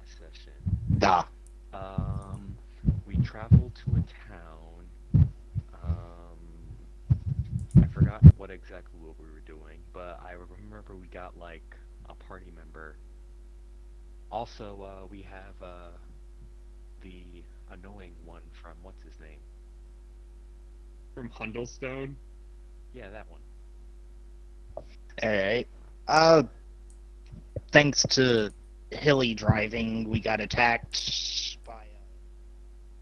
last session, Da. um, we traveled to a town. I forgot what exactly what we were doing, but I remember we got like a party member. Also, we have the annoying one from what's his name? From Hundlestone. Yeah, that one. Alright. Thanks to hilly driving, we got attacked by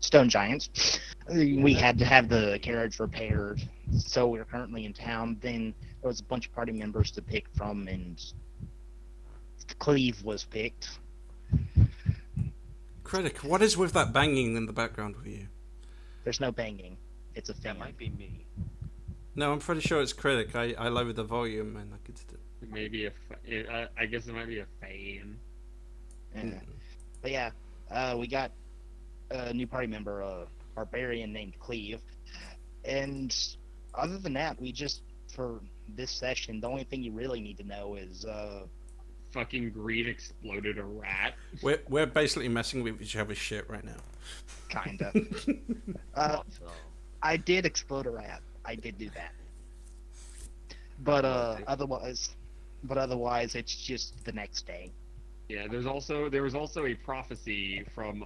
stone giants. We had to have the carriage repaired, so we're currently in town. Then there was a bunch of party members to pick from, and Cleve was picked. Critic, what is with that banging in the background with you? There's no banging. It's a That fan. might be me. No, I'm pretty sure it's Critic. I lowered the volume and I could still... Maybe I guess it might be a fan. Yeah. But yeah, we got a new party member, a barbarian named Cleve. And other than that, we just, for this session, the only thing you really need to know is, Fucking Greed exploded a rat. We're basically messing with each other's shit right now. kinda. Awesome. I did explode a rat. I did do that. But otherwise, it's just the next day. Yeah, there was also a prophecy from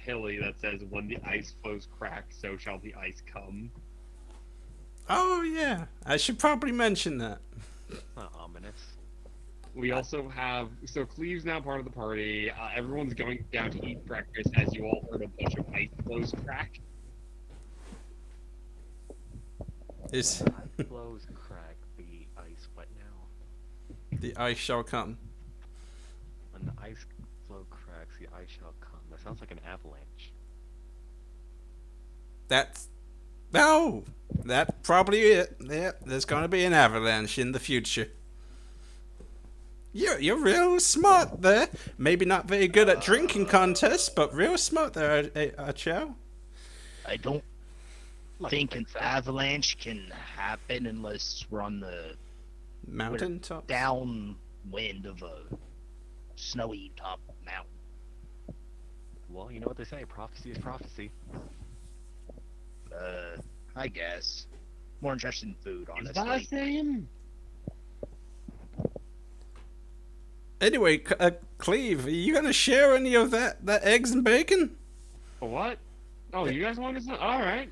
Hilly that says when the ice flows crack, so shall the ice come. Oh yeah, I should probably mention that. Ominous. We also have Cleve's now part of the party. Everyone's going down to eat breakfast as you all heard a bunch of ice flows crack. Is Ice flows crack the ice what now? the ice shall come? When the ice flow cracks, the ice shall come. That sounds like an avalanche. That's no. That's probably it. Yeah, there's gonna be an avalanche in the future. You're real smart there. Maybe not very good at drinking contests, but real smart there, Chow. I don't Like think an so. avalanche can happen unless we're on the Mountain top. downwind of a snowy top mountain. Well, you know what they say, prophecy is prophecy. I guess. More interested in food, Is that a honestly. saying? Anyway, Cleve, are you gonna share any of that eggs and bacon? What? Oh, you guys want to? All right.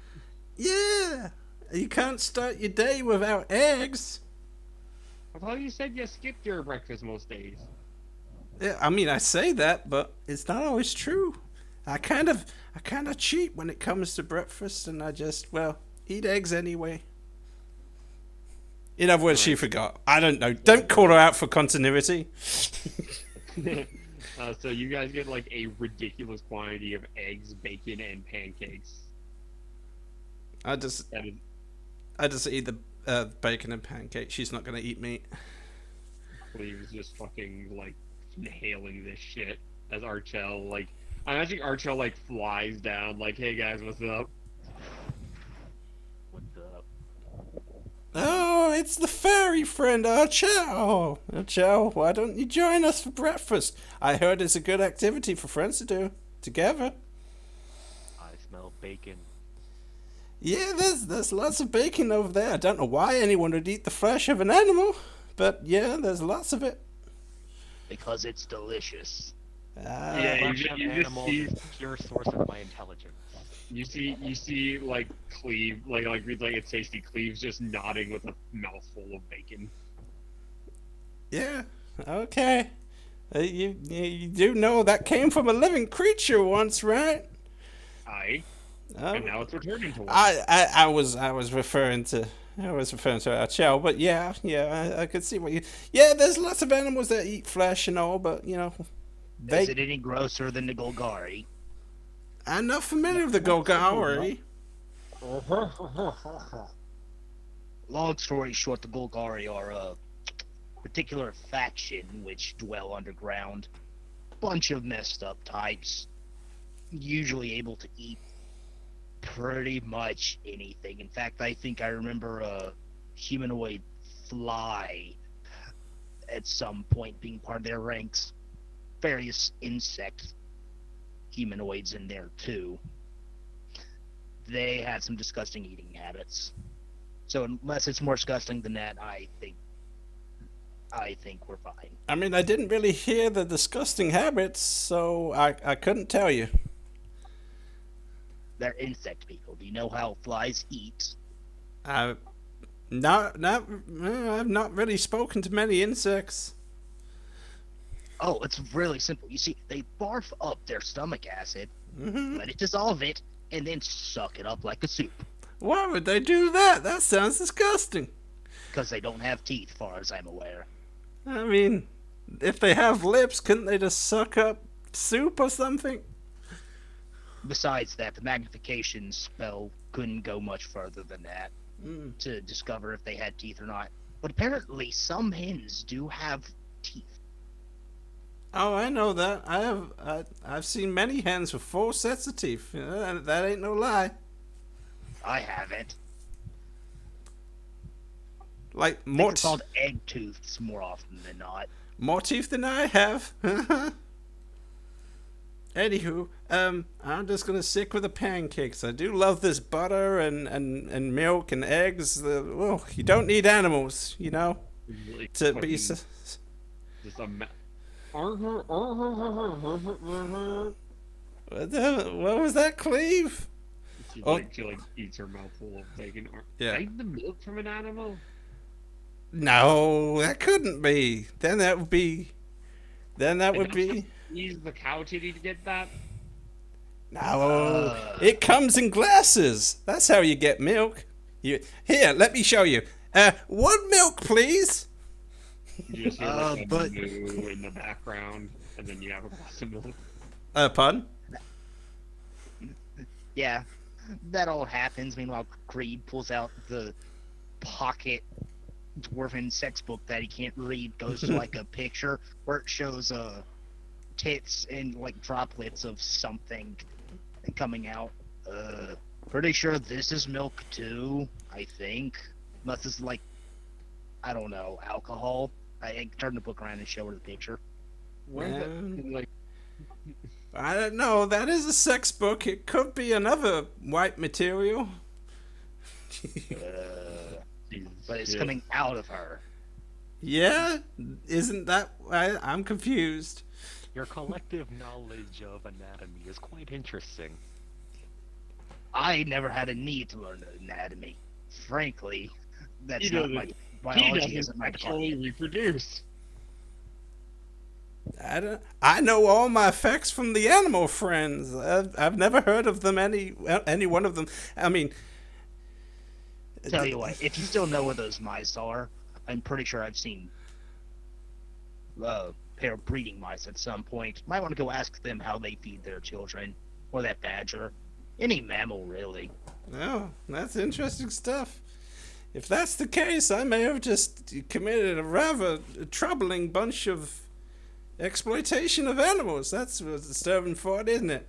Yeah. You can't start your day without eggs. I thought you said you skipped your breakfast most days. Yeah, I mean, I say that, but it's not always true. I kind of cheat when it comes to breakfast, and I just, well, eat eggs anyway. In other words, she forgot. I don't know. Don't call her out for continuity. So you guys get like a ridiculous quantity of eggs, bacon, and pancakes. I just That is eat the bacon and pancake. She's not gonna eat meat. Cleve's just fucking like inhaling this shit as Archel like. I imagine Archel like flies down like, "Hey guys, what's up?" What's up? Oh, it's the fairy friend, Archow. Archow, why don't you join us for breakfast? I heard it's a good activity for friends to do together. I smell bacon. Yeah, there's lots of bacon over there. I don't know why anyone would eat the flesh of an animal, but yeah, there's lots of it. Because it's delicious. Yeah, Flesh you of just animals see- is the pure source of my intelligence. You see like Cleve like it's tasty. Cleve's just nodding with a mouthful of bacon. Yeah, okay. You do know that came from a living creature once, right? Aye, Oh, and now it's returning to one. I was referring to our shell, but yeah, I could see what you. Yeah, there's lots of animals that eat flesh and all, but you know, Is it any grosser than the Golgari? I'm not familiar with the Golgari. Long story short, the Golgari are a particular faction which dwell underground. Bunch of messed up types, usually able to eat pretty much anything. In fact, I think I remember a humanoid fly at some point being part of their ranks. various insect humanoids in there too. They have some disgusting eating habits. So unless it's more disgusting than that, I think we're fine. I mean, I didn't really hear the disgusting habits, so I couldn't tell you. They're insect people. Do you know how flies eat? I I've not really spoken to many insects. Oh, it's really simple. You see, they barf up their stomach acid, Hmm. let it dissolve it, and then suck it up like a soup. Why would they do that? That sounds disgusting. Because they don't have teeth, far as I'm aware. I mean, if they have lips, couldn't they just suck up soup or something? Besides that, the magnification spell couldn't go much further than that Mm. to discover if they had teeth or not. But apparently, some hens do have teeth. Oh, I know that. I've seen many hens with 4 sets of teeth. That ain't no lie. I haven't. Like I think more it's called egg tooths more often than not. more teeth than I have. Anywho, I'm just gonna stick with the pancakes. I do love this butter and milk and eggs. Well, you don't need animals, you know, Like, to be. fucking just a What was that, Cleve? Oh. she like eats her mouthful of bacon. Yeah. Like the milk from an animal? No, that couldn't be. Then that would be. Then that would be. Use the cow titty to get that? No, it comes in glasses. That's how you get milk. Here, let me show you. 1 milk, please. You just hear like a but- moo in the background, and then you have a glass of milk. Pardon? Yeah, that all happens. Meanwhile, Creed pulls out the pocket dwarven sex book that he can't read, goes to like a picture where it shows tits and like droplets of something coming out. Pretty sure this is milk too, I think. Unless it's like, I don't know, alcohol. I turn the book around and show her the picture. Where's Man. like I don't know. That is a sex book. It could be another white material. But it's shit. coming out of her. Yeah? Isn't that. I'm confused. Your collective knowledge of anatomy is quite interesting. I never had a need to learn anatomy. Frankly, that's He not my doesn't- biology he isn't doesn't my actually department. reproduce. I know all my facts from the animal friends. I've never heard of them, any one of them. I mean. Tell you what, if you still know where those mice are, I'm pretty sure I've seen a pair of breeding mice at some point. Might want to go ask them how they feed their children, or that badger, any mammal really. Oh, that's interesting stuff. If that's the case, I may have just committed a rather troubling bunch of exploitation of animals. That's a disturbing thought, isn't it?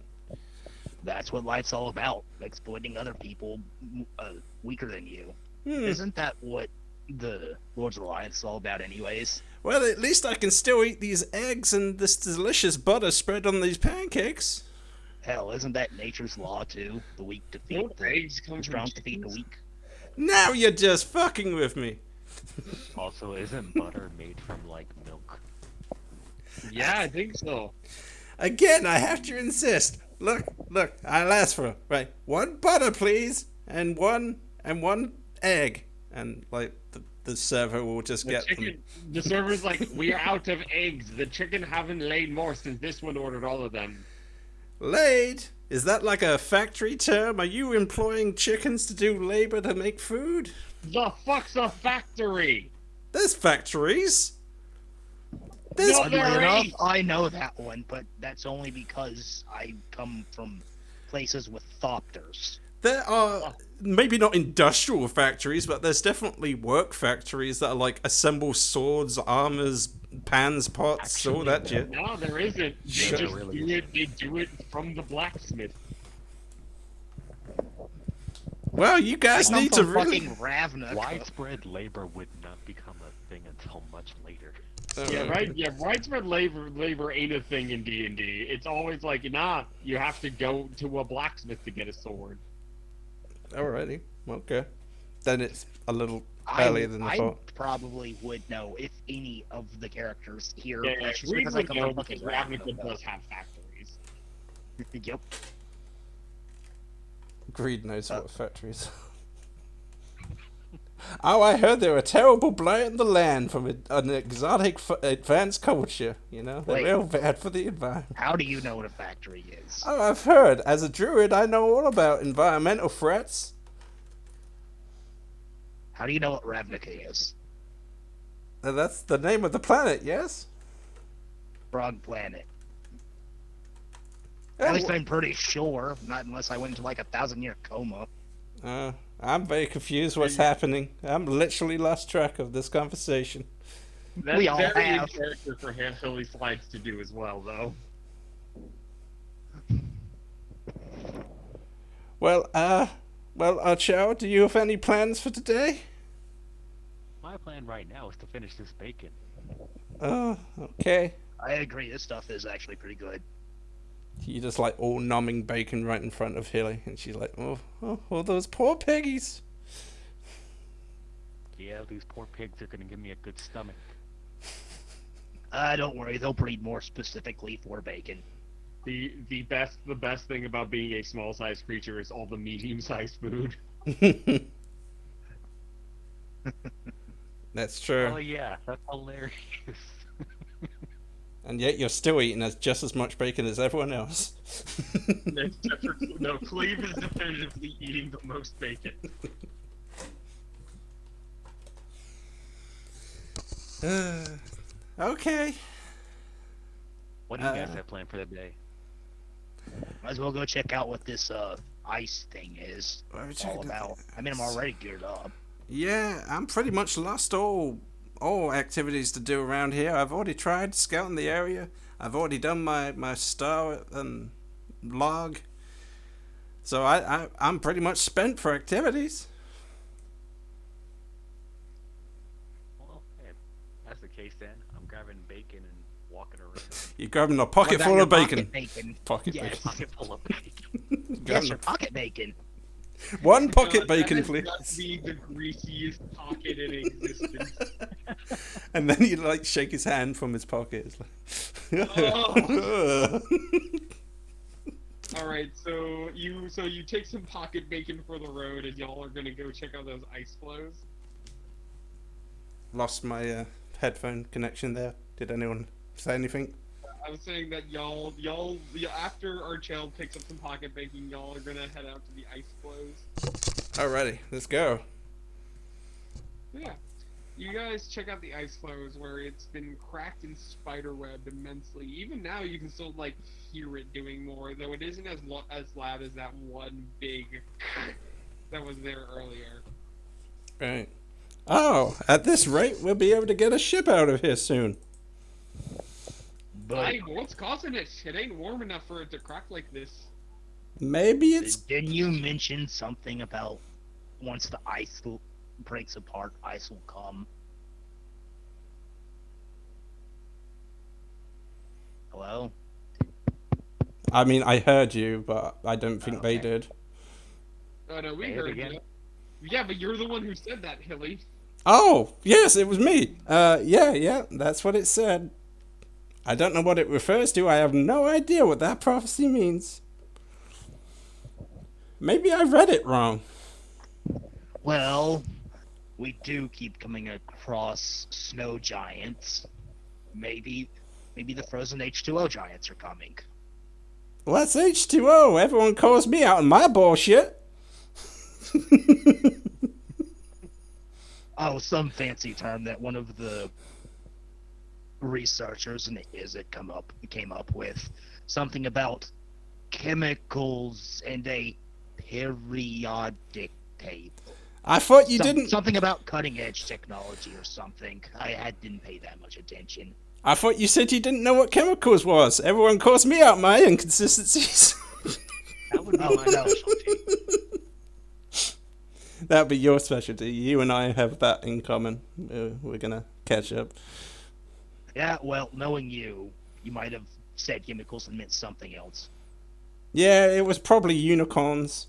That's what life's all about: exploiting other people weaker than you. Hmm. Isn't that what the Lords of Alliance is all about, anyways? Well, at least I can still eat these eggs and this delicious butter spread on these pancakes. Hell, isn't that nature's law too? The weak defeat Don't the eggs come from strong defeat the chickens? weak. Now you're just fucking with me. Also, isn't butter made from like milk? Yeah, I think so. Again, I have to insist. Look, I'll ask for right 1 butter, please, and one egg, and like the server will just The get them. chicken, the server's like, we are out of eggs. The chicken haven't laid more since this one ordered all of them. Laid? Is that like a factory term? Are you employing chickens to do labor to make food? The fuck's a factory? There's factories. There's No, Oddly there enough, ain't. I know that one, but that's only because I come from places with thopters. There are maybe not industrial factories, but there's definitely work factories that are like assemble swords, armors, pans, pots, all that shit. No, there isn't. They Sure. just There really do it. They do it from the blacksmith. Well, you guys I come need to from really. fucking Ravnica. Widespread labor would not become a thing until much later. Yeah, right. Yeah, widespread labor ain't a thing in D&D. It's always like, nah, you have to go to a blacksmith to get a sword. Alrighty. Okay. Then it's a little I earlier than I I thought. probably would know if any of the characters here. Yeah, That's just Greed because I would come know from because fucking Ravnica Ravnica. does have factories. Yep. Greed knows Uh, what factories. Oh, I heard they're a terrible blight in the land from an exotic advanced culture. You know, they're Wait. real bad for the environment. How do you know what a factory is? Oh, I've heard. As a druid, I know all about environmental threats. How do you know what Ravnica is? That's the name of the planet, yes? Frog Planet. Yeah, At least I'm pretty sure. Not unless I went into like a 1,000-year coma. I'm very confused what's happening. I'm literally lost track of this conversation. That's We all very in have. character for Hilly Slides to do as well, though. Well, Chow, do you have any plans for today? My plan right now is to finish this bacon. Oh, okay. I agree. This stuff is actually pretty good. You just like all numbing bacon right in front of Hilly, and she's like, oh, those poor piggies. Yeah, these poor pigs are gonna give me a good stomach. Don't worry. They'll breed more specifically for bacon. The best thing about being a small sized creature is all the medium sized food. That's true. Oh yeah, that's hilarious. And yet you're still eating just as much bacon as everyone else. Except for no, Cleve is definitively eating the most bacon. Okay. What do you guys have planned for the day? Might as well go check out what this ice thing is Let me check all it about. out. I mean, I'm already geared up. Yeah, I'm pretty much lost all activities to do around here. I've already tried scouting the area. I've already done my star log. So I'm pretty much spent for activities. Well, if that's the case then, I'm grabbing bacon and walking around. You're grabbing a What pocket about full your of bacon. Pocket bacon. Pocket Yes. bacon. Pocket full of bacon. Yes, Grabbing your pocket bacon. one pocket God, bacon, that please. must be the greasiest pocket in existence. And then you like shake his hand from his pocket. It's like, All right, so you take some pocket bacon for the road, and y'all are gonna go check out those ice flows. Lost my headphone connection there. Did anyone say anything? I was saying that y'all after Archel picks up some pocket bacon, y'all are gonna head out to the ice flows. Alrighty, let's go. Yeah. You guys check out the ice flows where it's been cracked and spiderwebbed immensely. Even now, you can still like hear it doing more, though it isn't as loud as that one big that was there earlier. Right. Oh, at this rate, we'll be able to get a ship out of here soon. But What's causing it? It ain't warm enough for it to crack like this. Maybe it's. didn't you mention something about once the ice breaks apart, ice will come? Hello? I mean, I heard you, but I don't think they Okay. did. Oh no, we Say it heard again? you. Yeah, but you're the one who said that, Hilly. Oh, yes, it was me. Yeah, that's what it said. I don't know what it refers to. I have no idea what that prophecy means. Maybe I read it wrong. Well, we do keep coming across snow giants. Maybe the frozen H2O giants are coming. Well, that's H2O. Everyone calls me out on my bullshit. Oh, some fancy term that one of the researchers in the ISIT came up with. Something about chemicals and a periodic table. I thought you didn't. Something about cutting edge technology or something. I didn't pay that much attention. I thought you said you didn't know what chemicals was. Everyone calls me out my inconsistencies. That would be Oh, my no. specialty. That'd be your specialty. You and I have that in common. We're gonna catch up. Yeah, well, knowing you, you might have said chemicals and meant something else. Yeah, it was probably unicorns.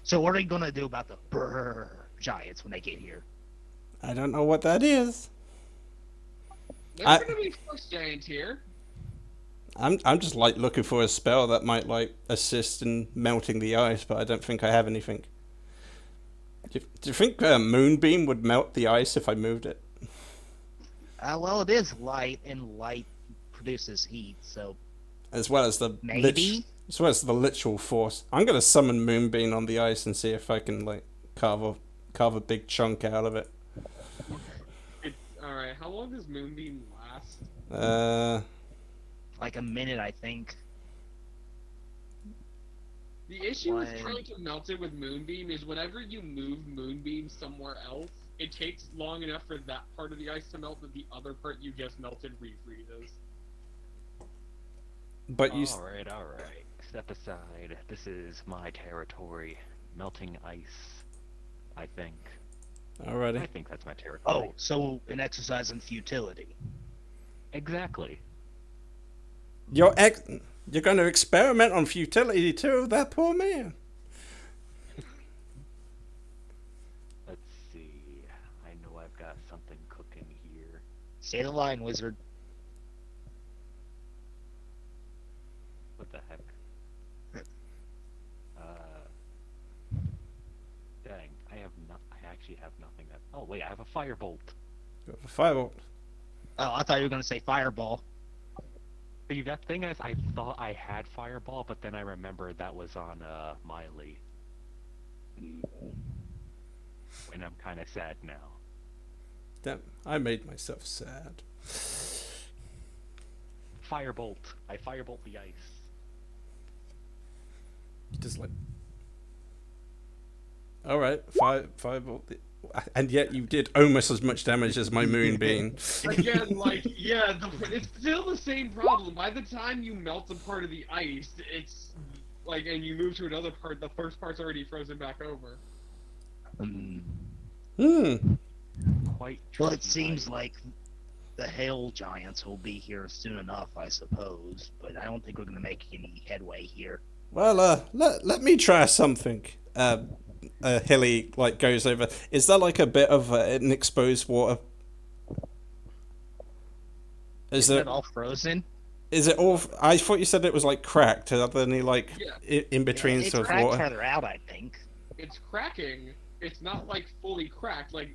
So what are you gonna do about the brrr giants when they get here? I don't know what that is. They're I gonna be frost giants here. I'm just like looking for a spell that might like assist in melting the ice, but I don't think I have anything. Do you think Moonbeam would melt the ice if I moved it? Well, it is light, and light produces heat, so As well as the maybe. as well as the literal force. I'm gonna summon Moonbeam on the ice and see if I can like carve a carve a big chunk out of it. It, all right. How long does Moonbeam last? Uh, Like a minute, I think. The issue with When- trying to melt it with Moonbeam is whenever you move Moonbeam somewhere else, it takes long enough for that part of the ice to melt that the other part you just melted refreezes. but you All right. Step aside. This is my territory. Melting ice. I think. I already. think that's my territory. Oh, so an exercise in futility. Exactly. You're ex- you're going to experiment on futility too. That poor man. Let's see. I know I've got something cooking here. Say the line, wizard. What the heck? Dang. I have not. I actually have nothing that. Oh wait, I have a firebolt. Firebolt. Oh, I thought you were gonna say fireball. See, that thing is, I thought I had fireball, but then I remembered that was on Miley, and I'm kind of sad now. Damn, I made myself sad. Firebolt. I firebolt the ice. Just like. All right, firebolt. And yet you did almost as much damage as my Moonbeam. Again, like, yeah, it's still the same problem. By the time you melt a part of the ice, it's like, and you move to another part, the first part's already frozen back over. Hmm. Quite. Well, it tricky seems ice. like the hail giants will be here soon enough, I suppose. But I don't think we're gonna make any headway here. Well, let me try something. Hilly like goes over. Is that like a bit of an exposed water? Is Isn't it? it all frozen? Is it all? I thought you said it was like cracked. Are there any like Yeah. in between It's sort of cracked water? farther out, I think. It's cracking. It's not like fully cracked. Like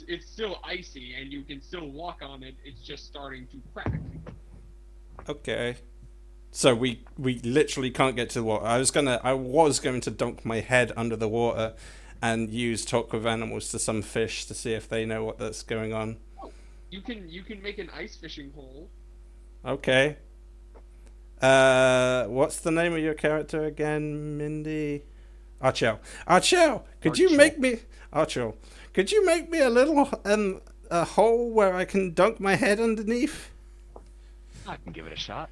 it's still icy, and you can still walk on it. It's just starting to crack. Okay. So we literally can't get to the water. I was going to dunk my head under the water, and use talk with animals to some fish to see if they know what that's going on. You can make an ice fishing hole. Okay. What's the name of your character again, Mindy? Archel. Archel, could you Archel. make me Archel? Could you make me a little a hole where I can dunk my head underneath? I can give it a shot.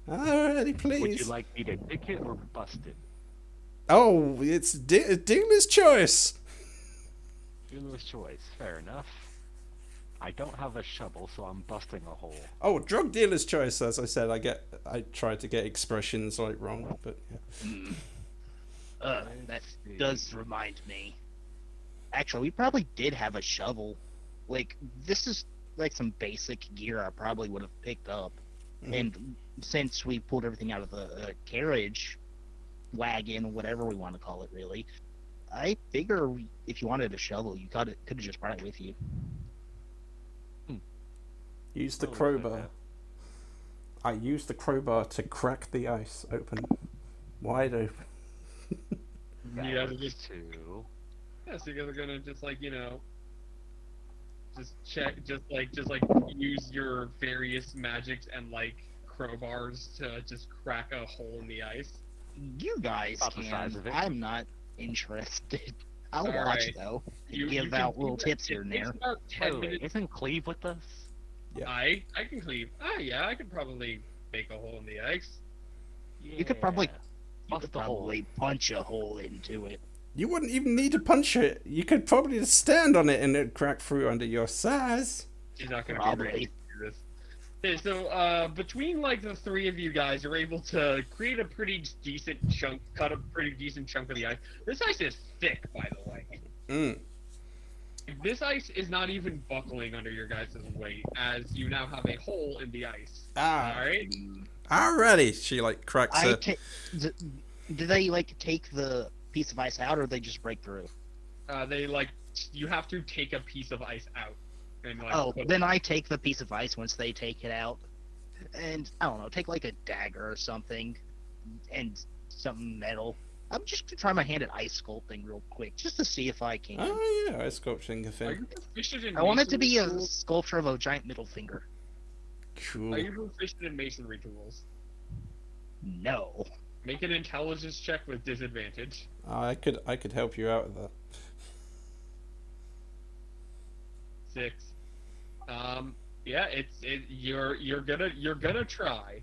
Alrighty, please. Would you like me to pick it or bust it? Oh, it's dealer's choice. Dealer's choice. Fair enough. I don't have a shovel, so I'm busting a hole. Oh, drug dealer's choice. As I said, I tried to get expressions like wrong, but yeah. That does remind me. Actually, we probably did have a shovel. Like, this is like some basic gear I probably would have picked up. And since we pulled everything out of the carriage, wagon, whatever we want to call it, really, I figure if you wanted a shovel, you could have just brought it with you. Use the Oh, crowbar. okay. I used the crowbar to crack the ice open, wide open. Yeah, That just- was two. Yeah, so you guys are gonna just like just check, just like use your various magics and like crowbars to just crack a hole in the ice. You guys About the size can. of it. I'm not interested. I'll All watch, right. though. You Give can out do little that. tips here It and takes there. about 10 Wait, minutes. isn't Cleve with us? Yeah. I can cleave. Ah, yeah, I could probably make a hole in the ice. You could probably- Yeah. You Bust could the hole. probably punch a hole into it. You wouldn't even need to punch it. You could probably just stand on it and it'd crack through under your size. She's not gonna Probably. be ready to do Okay, so between like the three of you guys, you're able to create a pretty decent chunk, cut a pretty decent chunk of the ice. This ice is thick, by the way. Mm. This ice is not even buckling under your guys' weight, as you now have a hole in the ice. All Ah, right. alrighty. She like cracks I her. take. Do they like take the piece of ice out, or they just break through? They like you have to take a piece of ice out and like. Oh, Put then I take the piece of ice once they take it out, and I don't know, take like a dagger or something, and something metal. I'm just gonna try my hand at ice sculpting real quick, just to see if I can. Oh yeah, ice sculpting a Are thing. you proficient in I want it to masonry be a tools? sculpture of a giant middle finger. Cool. Are you proficient in masonry tools? No. Make an intelligence check with disadvantage. I could help you out with that. 6. Yeah, you're gonna try.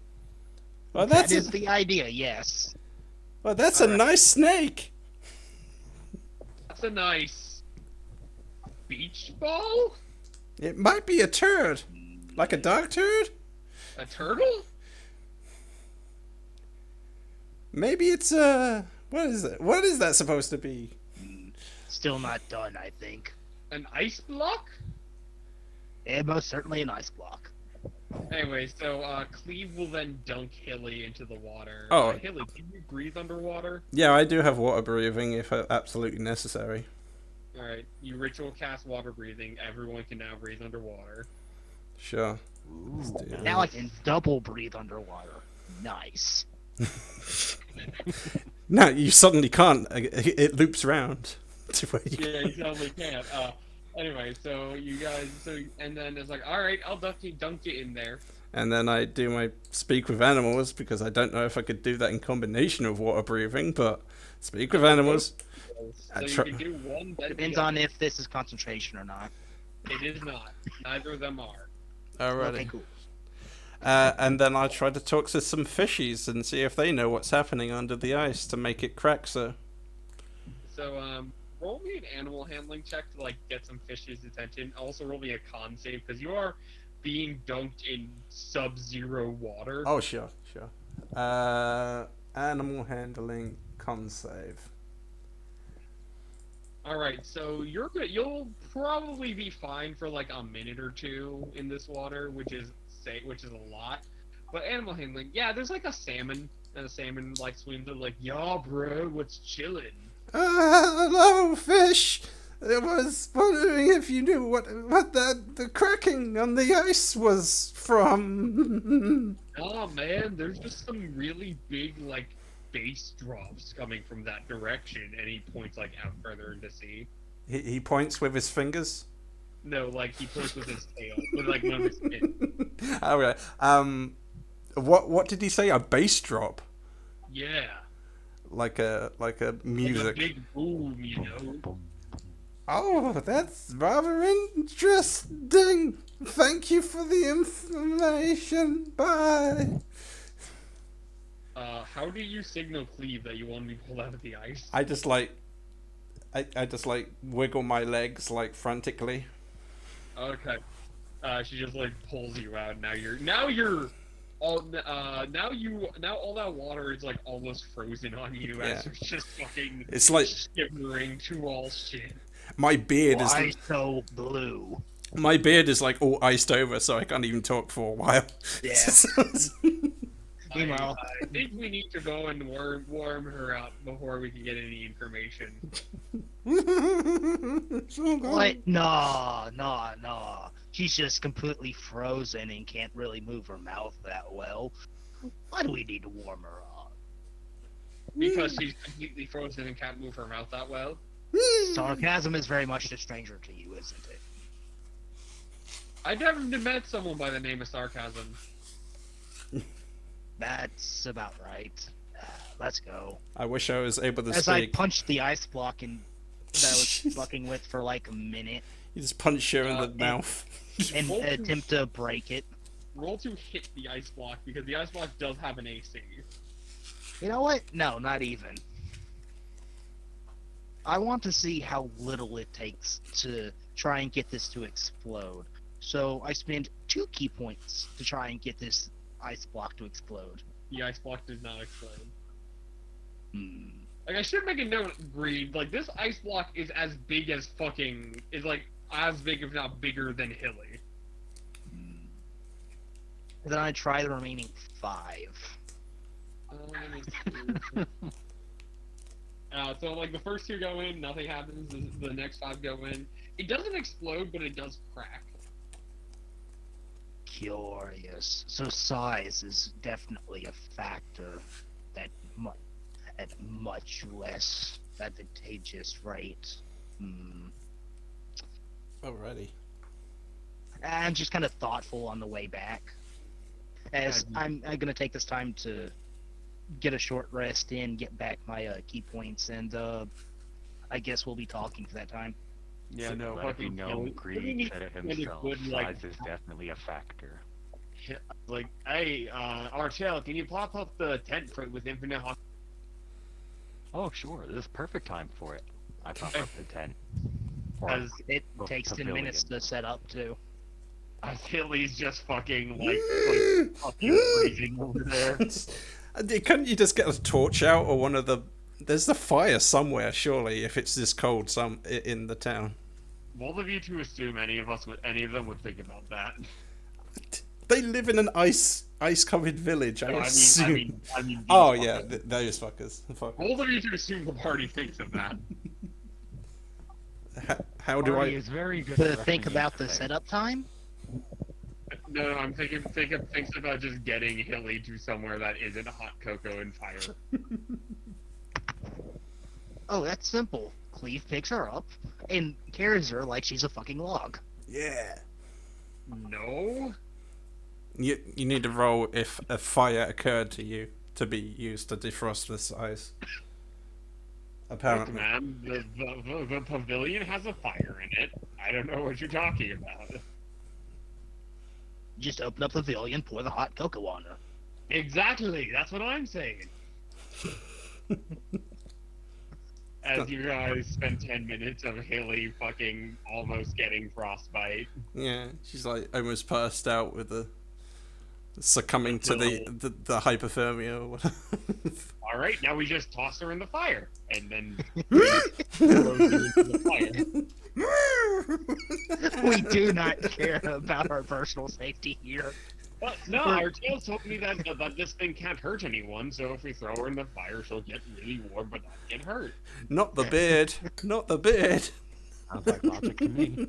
Well, That is the idea, yes. that's a Alright. nice snake. That's a nice beach ball? It might be a turd, like a dog turd. A turtle? Maybe it's a what is it? What is that supposed to be? Still not done, I think. An ice block? Most certainly an ice block. Anyway, so Cleve will then dunk Hilly into the water. Oh. Hilly, can you breathe underwater? Yeah, I do have water breathing if absolutely necessary. Alright, you ritual cast water breathing. Everyone can now breathe underwater. Sure. Let's do Now I that. can double breathe underwater. Nice. No, you suddenly can't. It loops round to where you. Yeah, you totally can. Anyway, so you guys, and then it's like, all right, I'll dunk you in there. And then I do my speak with animals because I don't know if I could do that in combination with water breathing, but speak with animals. So you can do one. Then Depends on if this is concentration or not. It is not. Neither of them are. Alrighty. Okay, cool. And then I try to talk to some fishies and see if they know what's happening under the ice to make it crack so. So roll me an animal handling check to like get some fish's attention. Also roll me a con save because you are being dunked in sub-zero water. Oh, sure. Animal handling con save. All right, so you're good. You'll probably be fine for like a minute or two in this water, which is a lot. But animal handling, yeah, there's like a salmon, and a salmon like swims in, like, yeah, bro, what's chilling? Hello, fish. I was wondering if you knew what the cracking on the ice was from. Oh man, there's just some really big like bass drops coming from that direction, and he points like out further into sea. He points with his fingers. No, like he points with his tail, with like one of his fins. Okay. What did he say? A bass drop, Yeah, like a like a music. big boom, you know. Oh, that's rather interesting. Thank you for the information. Bye. How do you signal Cleve that you want to be pulled out of the ice? I just like wiggle my legs like frantically. Okay. She just like pulls you out. Now you're all now all that water is like almost frozen on you Yeah. as you're just fucking It's like shivering to all shit. my beard is Why so blue? like all iced over, so I can't even talk for a while. Yeah. Meanwhile, I think we need to go and warm her up before we can get any information. what? No. She's just completely frozen and can't really move her mouth that well. Why do we need to warm her up? Because she's completely frozen and can't move her mouth that well. Sarcasm is very much a stranger to you, isn't it? I never met someone by the name of Sarcasm. That's about right. Let's go. I wish I was able to As I speak. punched the ice block and that I was fucking with for like a minute You just punch her in the and- mouth. and attempt to break it. Roll to hit the ice block because the ice block does have an AC. You know what? No, not even. I want to see how little it takes to try and get this to explode. So I spend 2 key points to try and get this ice block to explode. The ice block does not explode. Hmm. Like, I should make a note, Greed. Like, this ice block is as big as fucking... is, like, as big, if not bigger, than Hilly. Then I try the remaining 5. Let me see. So, like, the first 2 go in, nothing happens. The next 5 go in. It doesn't explode, but it does crack. Curious. So size is definitely a factor that at much less advantageous rate. Hmm. Alrighty. I'm just kind of thoughtful on the way back, as I'm gonna take this time to get a short rest in, get back my key points, and I guess we'll be talking for that time. Yeah, no, Let it be fucking known, Greed said it himself. good, like, Size is definitely a factor. like, hey, Archel, can you pop up the tent crate with infinite hot? Oh, sure, this is perfect time for it. I pop up the tent. Or As It the takes 10 minutes pavilion. to set up too. Hilly's just fucking, like fucking freezing over there. Couldn't you just get a torch out or one of the? There's the fire somewhere, surely, if it's this cold in the town. Both of you to assume any of them would think about that. They live in an ice covered village. I No, assume. I mean, these Oh yeah, fuckers. those fuckers. Fuck. Both of you to assume the party thinks of that. How do Party I? is very good To at think rushing about into the things. setup time. No, I'm thinks about just getting Hilly to somewhere that isn't hot cocoa and fire. Oh, that's simple. Cleve picks her up and carries her like she's a fucking log. Yeah. No? You need to roll if a fire occurred to you to be used to defrost this ice. Look, Apparently. man, the pavilion has a fire in it. I don't know what you're talking about. Just open up the pavilion, pour the hot cocoa on her. Exactly, that's what I'm saying. As you guys spend 10 minutes of Haley fucking almost getting frostbite. Yeah, she's like almost passed out with the succumbing to the hypothermia or whatever. Alright, now we just toss her in the fire. And then throw her into the fire. We do not care about our personal safety here. But no, our tail told me that this thing can't hurt anyone, so if we throw her in the fire, she'll get really warm but not get hurt. Not the beard. Not the beard. Sounds like logic to me.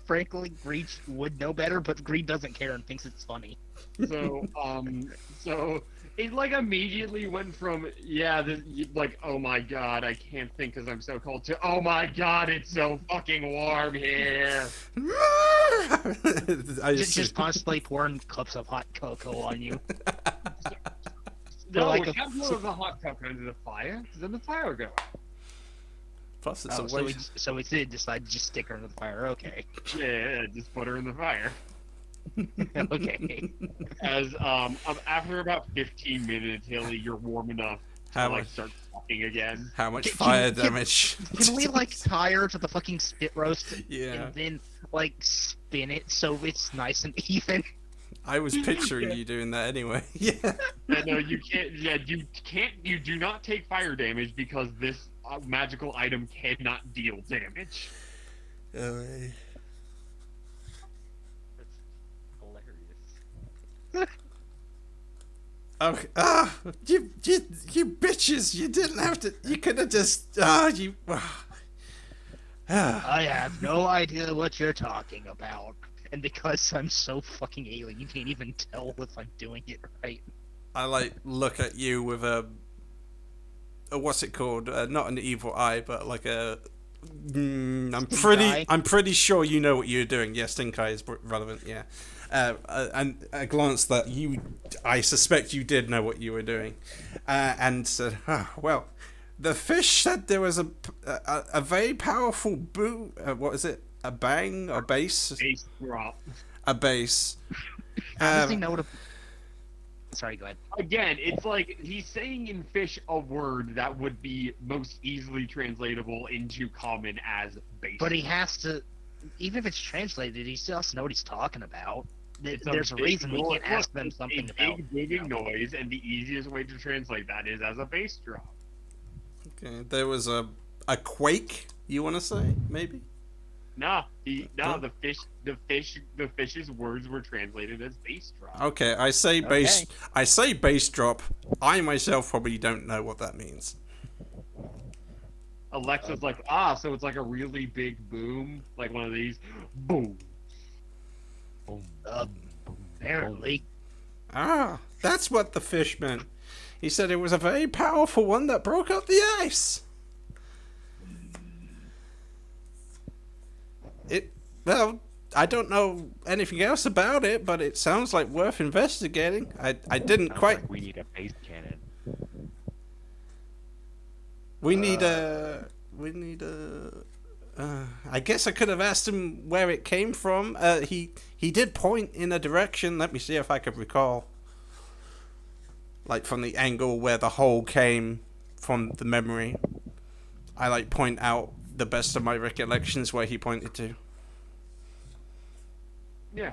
Frankly, Greed would know better, but Greed doesn't care and thinks it's funny. So, so it like immediately went from like, oh my god, I can't think because I'm so cold, to oh my god, it's so fucking warm here. I Just constantly pouring cups of hot cocoa on you. No, like we a- can't blow the hot cocoa into the fire, because then the fire will go out. Plus, it's Oh, a so waste. we did decide to just stick her in the fire. Okay. Yeah, just put her in the fire. Okay. As after about 15 minutes, Haley, you're warm enough to How like much? start talking again. How much Can- fire can- damage? Can we like tie her to the fucking spit roast Yeah. and then like spin it so it's nice and even? I was picturing you doing that anyway. Yeah. And no, you can't. Yeah, you can't. You do not take fire damage because this magical item cannot deal damage. That's hilarious. Okay. You bitches! You didn't have to. You could have just. You. I have no idea what you're talking about. And because I'm so fucking alien, you can't even tell if I'm doing it right. I like look at you with a what's it called? Not an evil eye, but like a. eye? I'm pretty sure you know what you're doing. Yes, stink eye is relevant. Yeah, and a glance that I suspect you did know what you were doing, and said, "Well, the fish said there was a very powerful what is it? A bang or bass? Base drop. A bass. How does he know what a... Sorry, go ahead. Again, it's like he's saying in fish a word that would be most easily translatable into common as base. But he has to... even if it's translated, he still has to know what he's talking about. It's There's a big reason we noise. can't ask them It's something a about. big booming noise, and the easiest way to translate that is as a bass drop. Okay, there was a quake. You want to say maybe? No, No? the fish's words were translated as bass drop. Okay, I say bass. Okay. I say bass drop. I myself probably don't know what that means. Alexa's like, so it's like a really big boom, like one of these, boom. Boom, Uh, boom, boom, boom. Apparently. Ah, that's what the fish meant. He said it was a very powerful one that broke up the ice. It, well, I don't know anything else about it, but it sounds like worth investigating. I didn't Sounds quite. like we need a bass cannon. We need a. We need a. I guess I could have asked him where it came from. He did point in a direction. Let me see if I could recall. Like from the angle where the hole came from the memory. I like point out the best of my recollections where he pointed to. Yeah,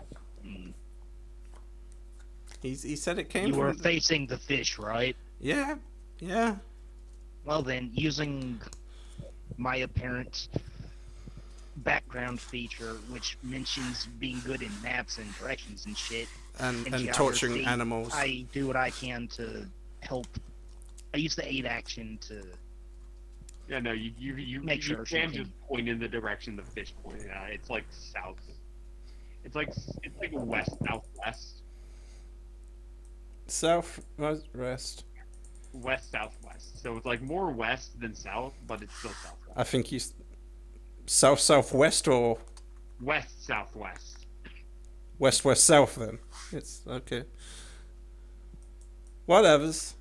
He said it came You were from. facing the fish, right? Yeah, yeah. Well then, using my apparent background feature, which mentions being good in maps and directions and shit, And and torturing geography, animals. I do what I can to help. I use the aid action to. yeah. No, you Make you sure she can can- just point in the direction the fish pointed at. It's like south. It's like west southwest, South west. west southwest. So it's like more west than south, but it's still southwest. I think he's southwest or West southwest. west south. Then it's okay. Whatever's.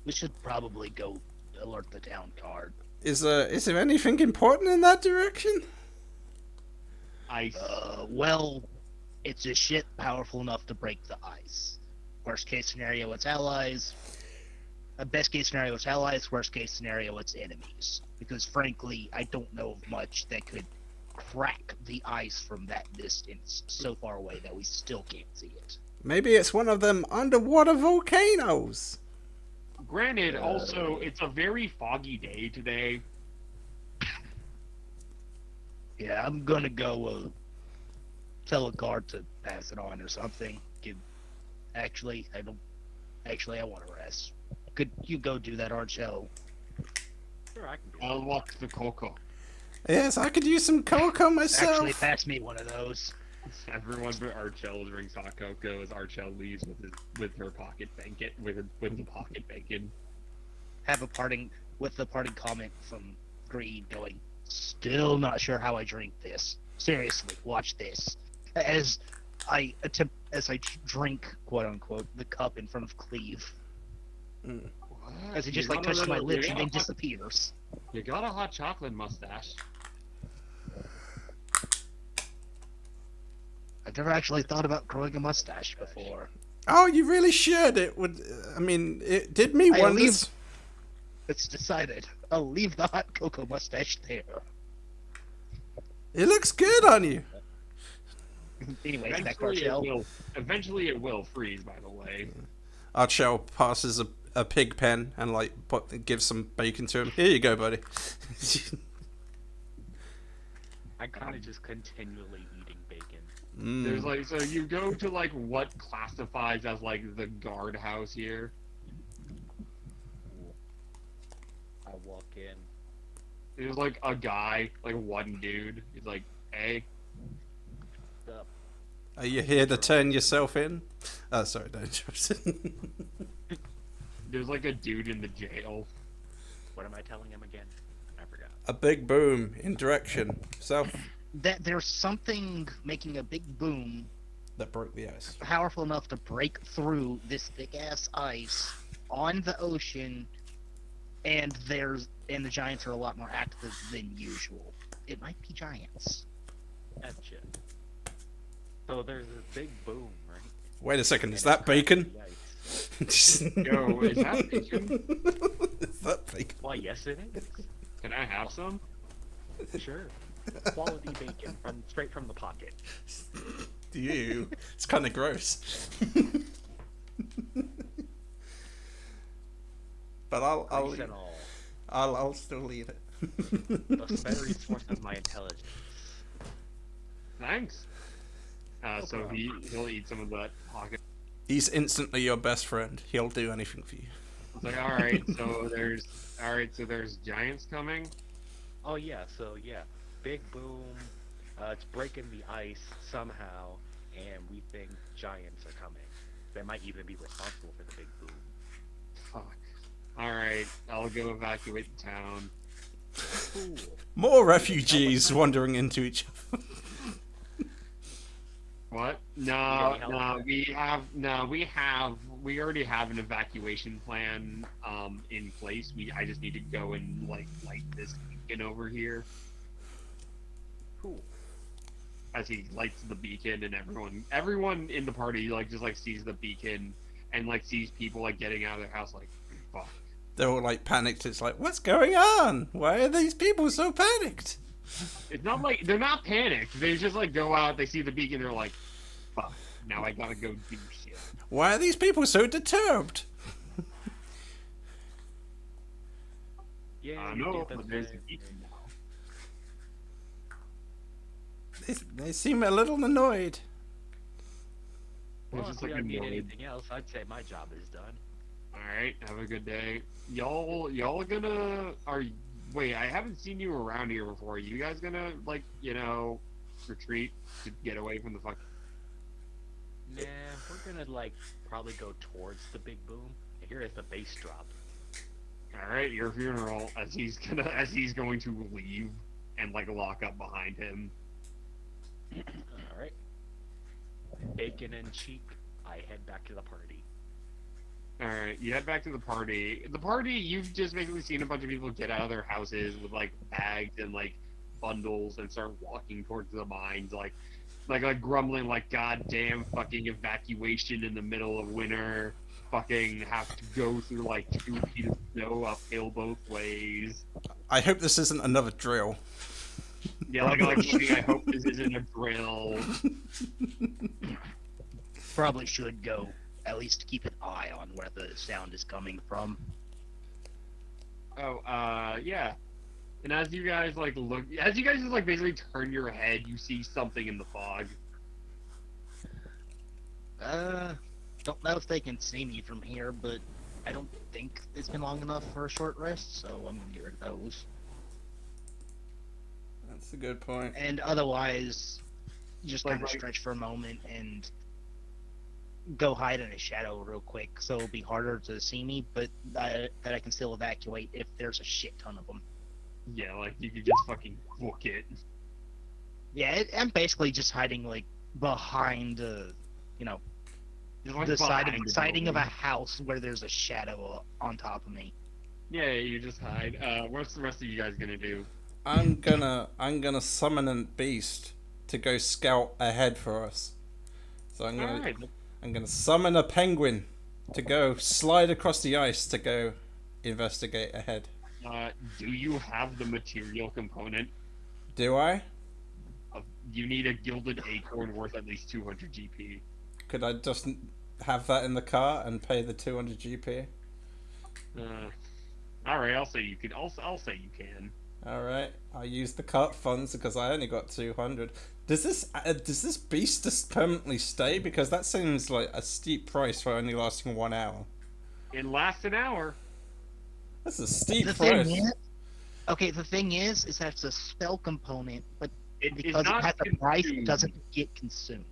We should probably go alert the town guard. Is there anything important in that direction? Ice. Well, it's a shit powerful enough to break the ice. Worst case scenario, it's allies. Best case scenario, it's allies. Worst case scenario, it's enemies. Because frankly, I don't know of much that could crack the ice from that distance, so far away that we still can't see it. Maybe it's one of them underwater volcanoes. Granted, also it's a very foggy day today. Yeah, I'm gonna go tell a guard to pass it on or something. Actually, I don't. Actually, I want to rest. Could you go do that, Archel? Sure, I can do I'll walk the cocoa. Yes, I could use some cocoa myself. Actually, pass me one of those. Everyone but Archel drinks hot cocoa as Archel leaves with her pocket bacon with the pocket bacon. Have a parting with the parting comment from Greed going. Still not sure how I drink this. Seriously, watch this. As I drink, quote unquote, the cup in front of Cleve. As he just like touches my lips and then disappears. You got a hot chocolate mustache. I've never actually thought about growing a mustache before. Oh, you really should. It would. I mean, it did me I wonders. It's decided. I'll leave the hot cocoa mustache there. It looks good on you. Anyways, back to Eventually it Archel. will. Eventually it will freeze. By the way. Archel passes a pig pen and like gives some bacon to him. Here you go, buddy. I kind of just continually eating bacon. There's like so you go to like what classifies as like the guardhouse here. I walk in. There's like a guy, like one dude. He's like, "Hey, What's up? Are you here to turn yourself in? Oh, sorry, don't interrupt. there's like a dude in the jail." What am I telling him again? I forgot. A big boom in direction south That there's something making a big boom that broke the ice. powerful enough to break through this thick ass ice on the ocean, and the giants are a lot more active than usual. It might be giants. Gotcha. So there's this big boom, right? Wait a second, is And that it's cracking bacon? the ice. Yo, is that bacon? Is that bacon? Why, yes, it is. Can I have some? Sure. Quality bacon from straight from the pocket. Ew. It's kind of gross. But Grease and all. I'll still eat it. The very source of my intelligence. Thanks. So problem. he'll eat some of that pocket. He's instantly your best friend. He'll do anything for you. It's like, so there's giants coming. Oh yeah, so yeah, big boom. It's breaking the ice somehow, and we think giants are coming. They might even be responsible for the big boom. Fuck. All right, I'll go evacuate the town. Cool. More refugees wandering into each other. What? any help? We already have an evacuation plan in place. I just need to go and like light this beacon over here. Cool. As he lights the beacon, and everyone in the party like just like sees the beacon and like sees people like getting out of their house like fuck. They're all like panicked. It's like, what's going on? Why are these people so panicked? It's not like they're not panicked. They just like go out, they see the beacon, they're like, fuck, now I gotta go do shit. Why are these people so disturbed? Yeah, I you know, did the but there's a thing. beacon now. They seem a little annoyed. They're Well, just if you like don't need annoyed. anything else, I'd say my job is done. Alright, have a good day. Y'all gonna wait, I haven't seen you around here before. Are you guys gonna like, retreat to get away from the fuck. Nah, we're gonna like probably go towards the big boom. Here is the bass drop. Alright, your funeral as he's going to leave and like lock up behind him. All right. Bacon and cheek. I head back to the party. Alright, you head back to the party. The party, you've just basically seen a bunch of people get out of their houses with like bags and like bundles and start walking towards the mines, like grumbling like goddamn fucking evacuation in the middle of winter. Fucking have to go through like 2 feet of snow uphill both ways. I hope this isn't another drill. Yeah, like fucking, I hope this isn't a drill. Probably should go at least keep an eye on where the sound is coming from. Oh, yeah. And as you guys just like basically turn your head, you see something in the fog. Don't know if they can see me from here, but I don't think it's been long enough for a short rest, so I'm gonna get rid of those. That's a good point. And otherwise, just Like, kind of right- stretch for a moment and go hide in a shadow real quick, so it'll be harder to see me, but that I can still evacuate if there's a shit ton of them. Yeah, like you could just fucking book it. Yeah, I'm basically just hiding like behind, Just like the behind the siding of a building. house where there's a shadow on top of me. Yeah, you just hide. What's the rest of you guys gonna do? I'm gonna summon a beast to go scout ahead for us. So Alright. I'm gonna summon a penguin to go slide across the ice to go investigate ahead. Do you have the material component? Do I? You need a gilded acorn worth at least 200 GP. Could I just have that in the car and pay the 200 GP? Alright, I'll say you can. I'll say you can. All right, I'll use the cart funds because I only got 200. Does this beast just permanently stay? Because that seems like a steep price for only lasting 1 hour. It lasts an hour. That's a steep The price. thing is, the thing is that it's a spell component, but It's because it not has a price, it consumed. doesn't get consumed.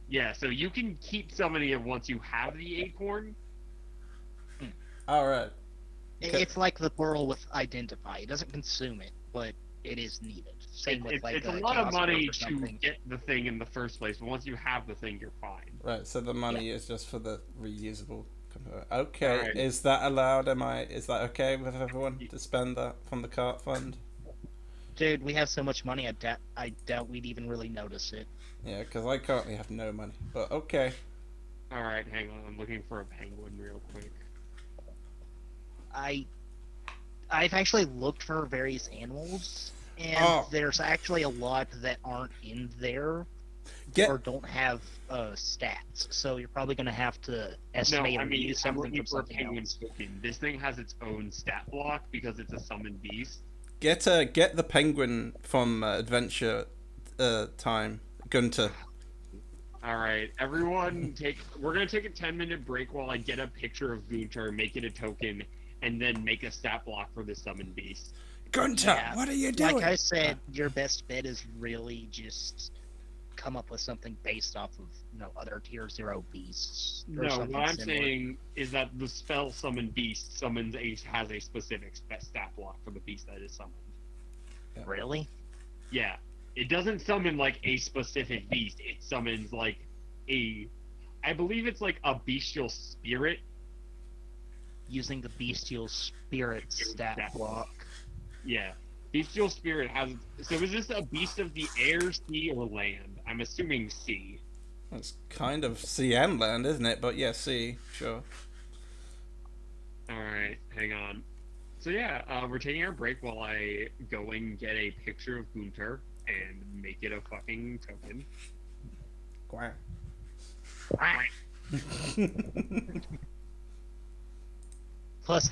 Yeah, so you can keep summoning it once you have the acorn. All right. Okay. It's like the pearl with identify. It doesn't consume it, but it is needed. Same with like It's a lot of Chaos money Orb or to something. get the thing in the first place, but once you have the thing, you're fine. Right, so the money is just for the reusable component. Okay, Alright. is that allowed? Is that okay with everyone to spend that from the cart fund? Dude, we have so much money. I doubt we'd even really notice it. Yeah, because I currently have no money. But okay. All right, hang on. I'm looking for a penguin real quick. I I've actually looked for various animals, and Oh, there's actually a lot that aren't in there or get don't have stats. So you're probably going to have to No, estimate I or mean, use I'm something looking from for a something penguin else. token. This thing has its own stat block because it's a summoned beast. get the penguin from Adventure Time, Gunter. All right, everyone, take. We're gonna take a 10-minute break while I get a picture of Gunter, make it a token, and then make a stat block for the summoned beast. Gunter, Yeah, what are you like doing? I said, your best bet is really just come up with something based off of other tier 0 beasts or No, what something I'm similar. saying is that the spell summon beast summons a has a specific stat block for the beast that is summoned. Really? Yeah, it doesn't summon like a specific beast. It summons like a, I believe it's like a bestial spirit Using the bestial spirit stat stat block. block. Yeah, bestial spirit has. So is this a beast of the air, sea, or land? I'm assuming sea. That's kind of sea and land, isn't it? But yeah, sea, sure. All right, hang on. So yeah, we're taking our break while I go and get a picture of Gunter and make it a fucking token. Quack. Plus the